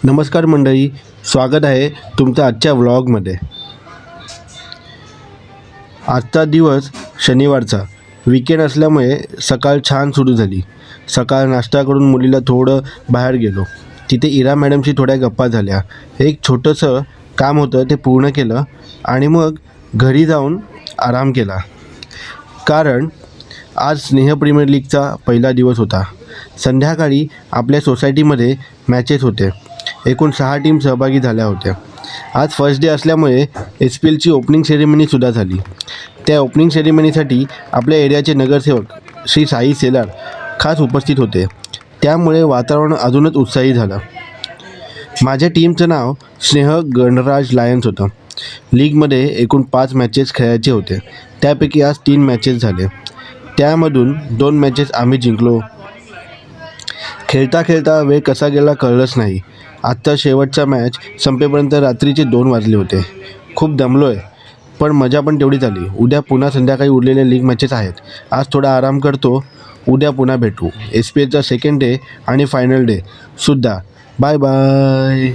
नमस्कार मंडळी, स्वागत आहे तुमचं आजच्या व्लॉगमध्ये। आजचा दिवस शनिवारचा वीकेंड असल्यामुळे सकाळ छान सुरू झाली। सकाळ नाश्ता करून मुलीला थोडं बाहेर गेलो। तिथे इरा मॅडमशी थोड्या गप्पा झाल्या। एक छोटंसं काम होतं ते पूर्ण केलं आणि मग घरी जाऊन आराम केला, कारण आज स्नेह प्रीमियर लीगचा पहिला दिवस होता। संध्याकाळी आपल्या सोसायटीमध्ये मॅचेस होते। एकूण 6 टीम सहभागी झाल्या होत्या। आज फर्स्ट डे असल्यामुळे SPLची ओपनिंग सेरेमनीसुद्धा झाली। त्या ओपनिंग सेरेमनीसाठी आपल्या एरियाचे नगरसेवक श्री साई सेलार खास उपस्थित होते, त्यामुळे वातावरण अजूनच उत्साही झालं। माझ्या टीमचं नाव स्नेह गणराज लायन्स होतं। लीगमध्ये एकूण 5 मॅचेस खेळायचे होते, त्यापैकी आज 3 मॅचेस झाले। त्यामधून 2 मॅचेस आम्ही जिंकलो। खेळता खेळता वेळ कसा गेला कळलंच नाही। आजचा शेवटचा मॅच संपेपर्यंत रात्रीचे 2 वाजले होते। खूप दमलोय, पण मजा पण तेवढीच आली। उद्या पुन्हा संध्याकाळी उरलेले लीग मॅचेस आहेत। आज थोडा आराम करतो, उद्या पुन्हा भेटू। SPLचा सेकंड डे आणि फायनल डे सुद्धा। Bye bye.